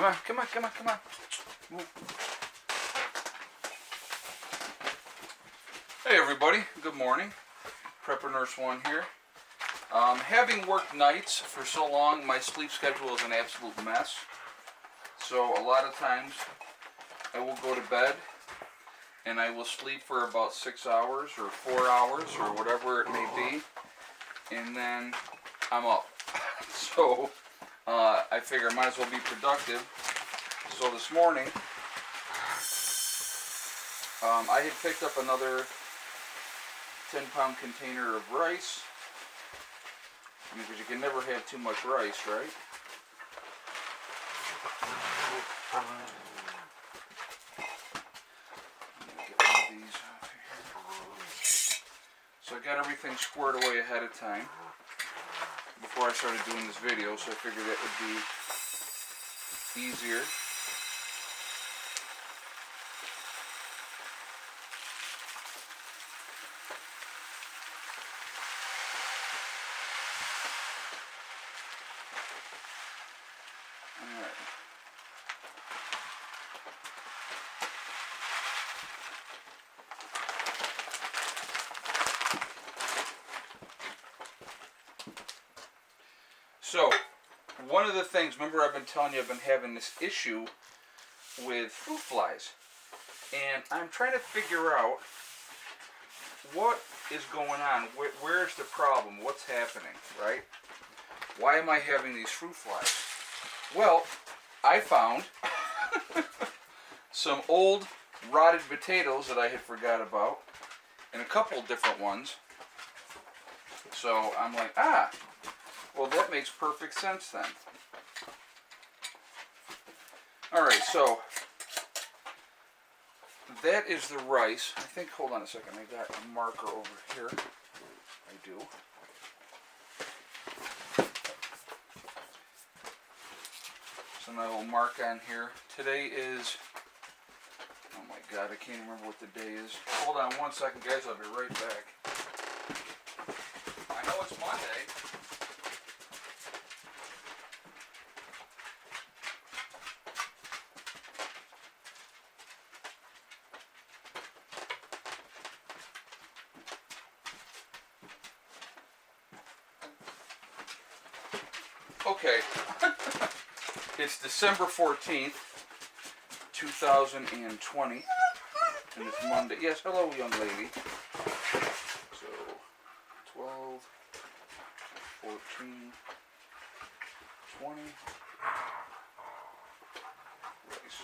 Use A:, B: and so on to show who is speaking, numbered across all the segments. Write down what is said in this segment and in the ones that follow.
A: Come on, come on, come on, come on. Move. Hey everybody, good morning. Prepper Nurse 1 here. Having worked nights for so long, my sleep schedule is an absolute mess. So a lot of times I will go to bed and I will sleep for about 6 hours or 4 hours or whatever it may be, and then I'm up. So I figure I might as well be productive. So this morning I had picked up another 10-pound container of rice, because you can never have too much rice, right? Get one of these out here. So I got everything squared away ahead of time before I started doing this video, so I figured that would be easier. Alright. So, one of the things, remember I've been telling you I've been having this issue with fruit flies. And I'm trying to figure out what is going on. Where's the problem? What's happening, right? Why am I having these fruit flies? Well, I found some old rotted potatoes that I had forgot about, and a couple different ones. So I'm like, well, that makes perfect sense then. Alright, so that is the rice. I think, hold on a second, I got a marker over here. I do. So now we'll mark on here. Today is, oh my god, I can't remember what the day is. Hold on one second, guys, I'll be right back. I know it's Monday. Okay. It's December 14th, 2020, and it's Monday. Yes, hello, young lady. So, 12, 14, 20. Rice.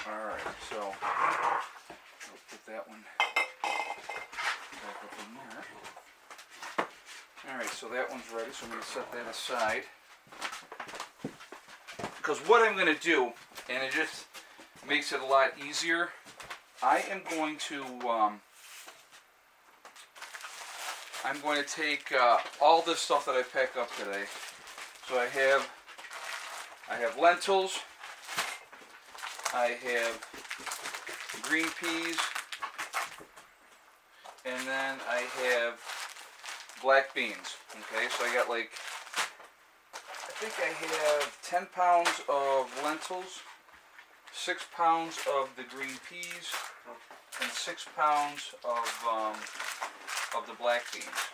A: Alright, so I'll put that one back up in there. Alright, so that one's ready, so I'm going to set that aside. Because what I'm going to do, and it just makes it a lot easier, I am going to take all this stuff that I pick up today. So I have lentils, I have green peas, and then I have black beans. Okay, so I got like, I think I have 10 pounds of lentils, 6 pounds of the green peas, and 6 pounds of the black beans.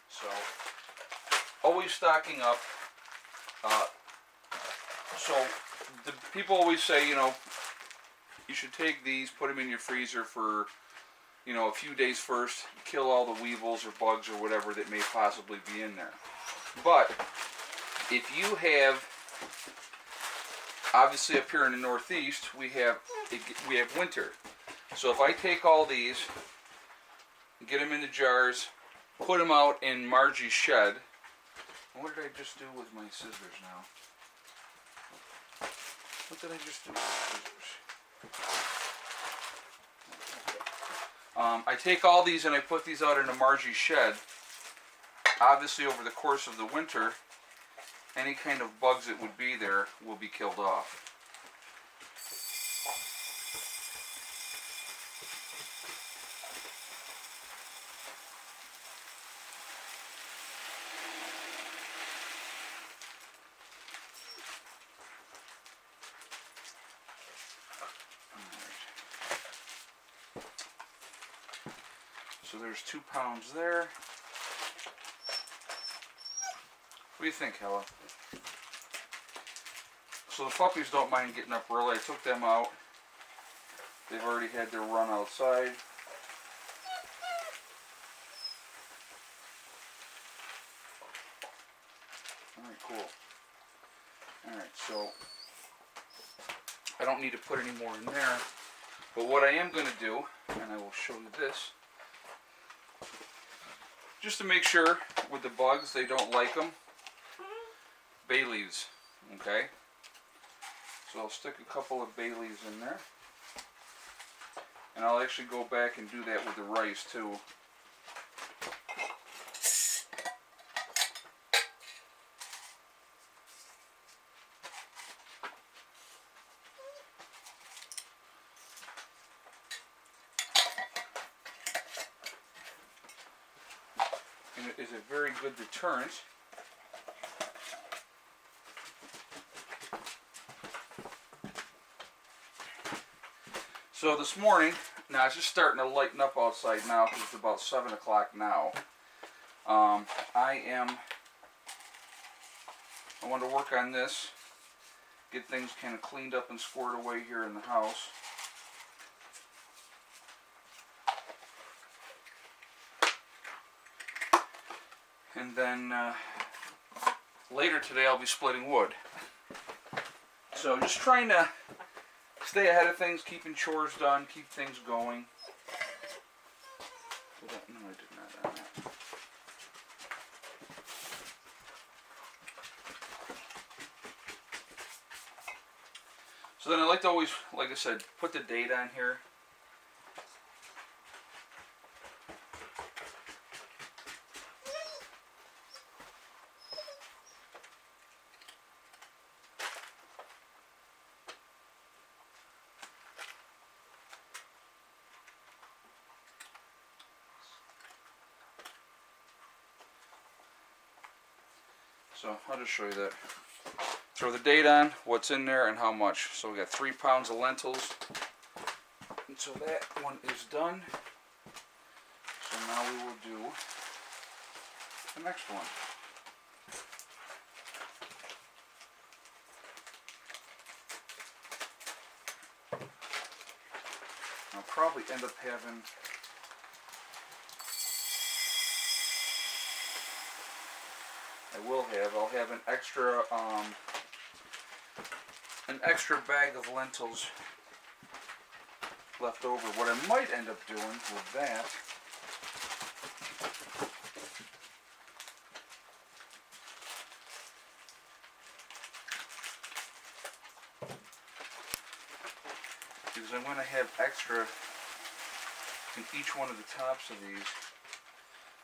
A: So, always stocking up. So, the people always say, you know, you should take these, put them in your freezer for, you know, a few days first, kill all the weevils or bugs or whatever that may possibly be in there. But if you have, obviously up here in the Northeast, we have winter. So if I take all these, get them into jars, put them out in Margie's shed. What did I just do with my scissors now? What did I just do with my scissors? I take all these and I put these out into Margie's shed. Obviously over the course of the winter, any kind of bugs that would be there will be killed off. So there's 2 pounds there. What do you think, Hella? So the puppies don't mind getting up early. I took them out. They've already had their run outside. Alright, cool. Alright, so I don't need to put any more in there. But what I am going to do, and I will show you this, just to make sure with the bugs they don't like them, bay leaves, okay? So I'll stick a couple of bay leaves in there. And I'll actually go back and do that with the rice too. And it is a very good deterrent. So this morning, now it's just starting to lighten up outside now because it's about 7 o'clock now. I want to work on this, get things kind of cleaned up and squared away here in the house. And then later today I'll be splitting wood. So just trying to stay ahead of things, keeping chores done, keep things going. No, I did not on that. So then I like to always, like I said, put the date on here. So I'll just show you that. Throw the date on, what's in there, and how much. So we got 3 pounds of lentils. And so that one is done. So now we will do the next one. I'll probably end up having I'll have an extra bag of lentils left over. What I might end up doing with that is I'm going to have extra in each one of the tops of these.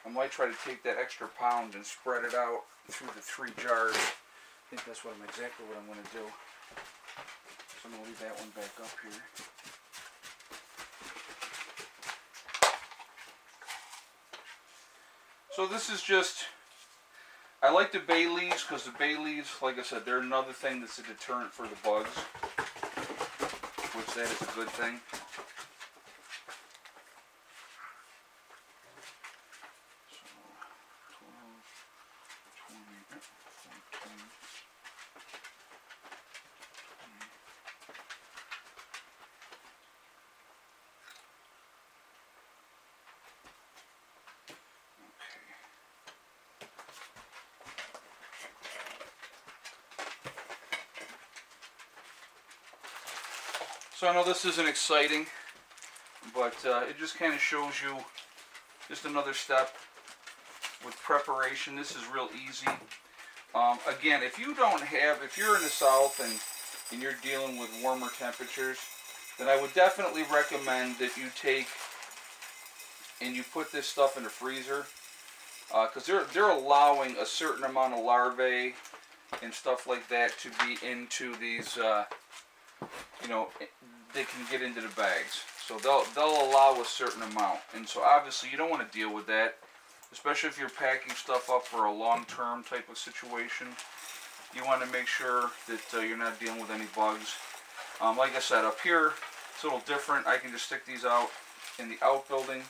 A: I might try to take that extra pound and spread it out through the 3 jars. I think that's exactly what I'm going to do. So I'm going to leave that one back up here. So this is just, I like the bay leaves because the bay leaves, like I said, they're another thing that's a deterrent for the bugs, which that is a good thing. So I know this isn't exciting, but it just kind of shows you just another step with preparation. This is real easy. Again, if you're in the south and you're dealing with warmer temperatures, then I would definitely recommend that you take and you put this stuff in the freezer, because they're allowing a certain amount of larvae and stuff like that to be into these, they can get into the bags. So they'll allow a certain amount, and so obviously you don't want to deal with that, especially if you're packing stuff up for a long-term type of situation. You want to make sure that you're not dealing with any bugs. Like I said, up here it's a little different. I can just stick these out in the outbuilding,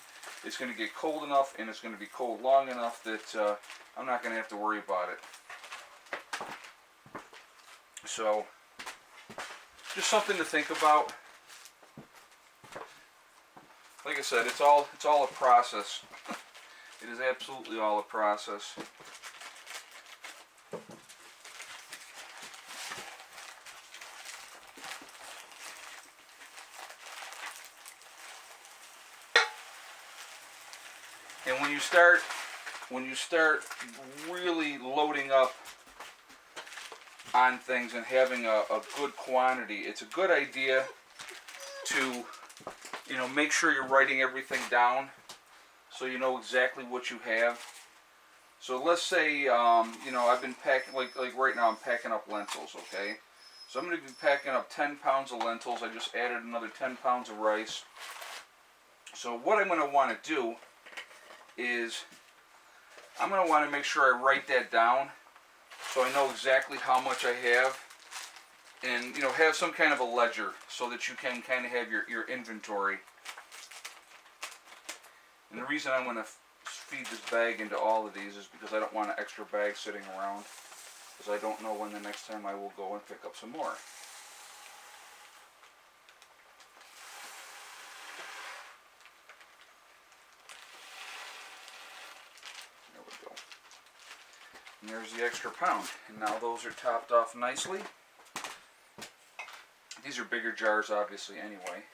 A: it's going to get cold enough, and it's going to be cold long enough that I'm not going to have to worry about it. So, just something to think about. Like I said, it's all a process. It is absolutely all a process. And when you start really loading up on things and having a good quantity, it's a good idea to, you know, make sure you're writing everything down so you know exactly what you have. So let's say, you know, I've been packing, like right now I'm packing up lentils, okay? So I'm going to be packing up 10 pounds of lentils. I just added another 10 pounds of rice. So what I'm going to want to do is I'm going to want to make sure I write that down so I know exactly how much I have, and, you know, have some kind of a ledger so that you can kind of have your inventory. And the reason I'm going to feed this bag into all of these is because I don't want an extra bag sitting around, because I don't know when the next time I will go and pick up some more. There we go. And there's the extra pound. And now those are topped off nicely. These are bigger jars, obviously, anyway.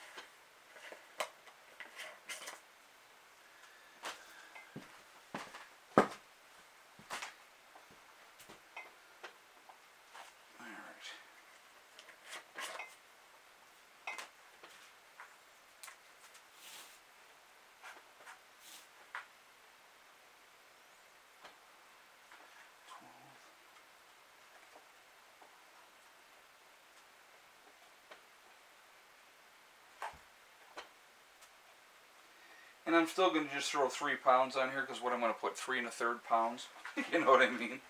A: And I'm still going to just throw 3 pounds on here, because what I'm going to put 3 1/3 pounds. You know what I mean?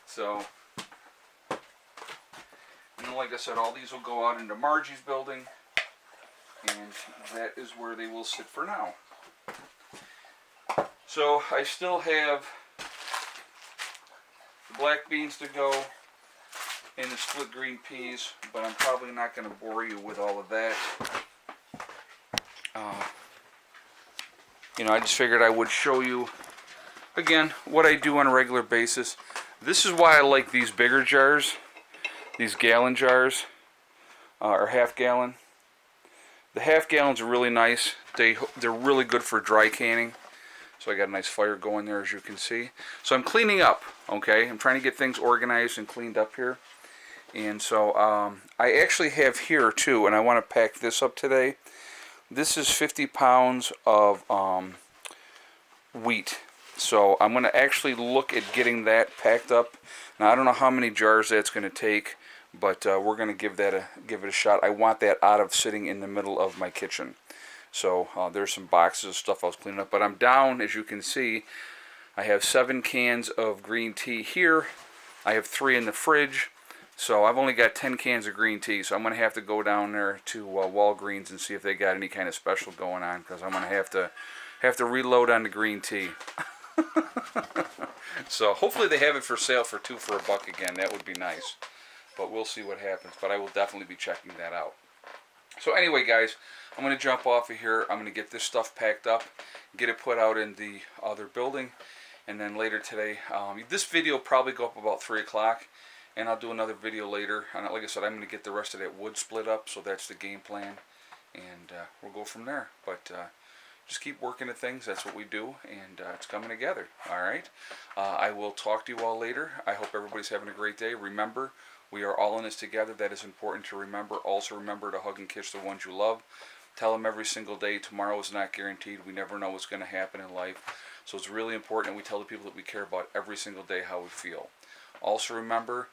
A: So, and then, like I said, all these will go out into Margie's building, and that is where they will sit for now. So I still have the black beans to go and the split green peas, but I'm probably not going to bore you with all of that. You know, I just figured I would show you, again, what I do on a regular basis. This is why I like these bigger jars, these gallon jars, or half gallon. The half gallons are really nice. They're really good for dry canning. So I got a nice fire going there, as you can see. So I'm cleaning up, okay? I'm trying to get things organized and cleaned up here. And so I actually have here, too, and I want to pack this up today. This is 50 pounds of wheat. So I'm going to actually look at getting that packed up. Now, I don't know how many jars that's going to take, but we're going to give it a shot. I want that out of sitting in the middle of my kitchen. So there's some boxes of stuff I was cleaning up. But I'm down, as you can see. I have 7 cans of green tea here. I have 3 in the fridge. So I've only got 10 cans of green tea. So I'm going to have to go down there to Walgreens and see if they got any kind of special going on, because I'm going to have to reload on the green tea. So hopefully they have it for sale for 2 for $1 again. That would be nice. But we'll see what happens. But I will definitely be checking that out. So anyway, guys, I'm going to jump off of here. I'm going to get this stuff packed up, get it put out in the other building, and then later today, this video will probably go up about 3 o'clock, and I'll do another video later. And like I said, I'm going to get the rest of that wood split up, so that's the game plan, and we'll go from there. But just keep working at things. That's what we do, and it's coming together. All right. I will talk to you all later. I hope everybody's having a great day. Remember, we are all in this together. That is important to remember. Also remember to hug and kiss the ones you love. Tell them every single day, tomorrow is not guaranteed. We never know what's going to happen in life. So it's really important that we tell the people that we care about every single day how we feel. Also remember,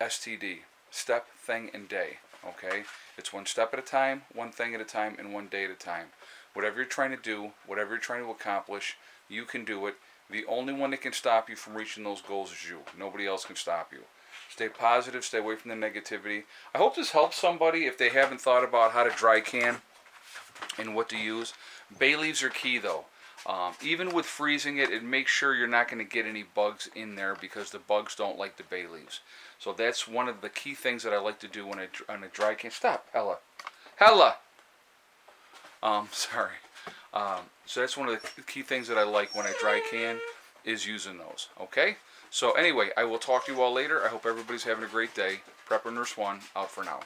A: STD, step, thing, and day. Okay? It's one step at a time, one thing at a time, and one day at a time. Whatever you're trying to do, whatever you're trying to accomplish, you can do it. The only one that can stop you from reaching those goals is you. Nobody else can stop you. Stay positive, stay away from the negativity. I hope this helps somebody if they haven't thought about how to dry can. and what to use. Bay leaves are key though. Even with freezing it, make sure you're not going to get any bugs in there because the bugs don't like the bay leaves. So that's one of the key things that I like to do when on a dry can. Stop, Ella. Hella. Sorry. So that's one of the key things that I like when I dry can is using those. Okay. So anyway, I will talk to you all later. I hope everybody's having a great day. Prepper Nurse 1 out for now.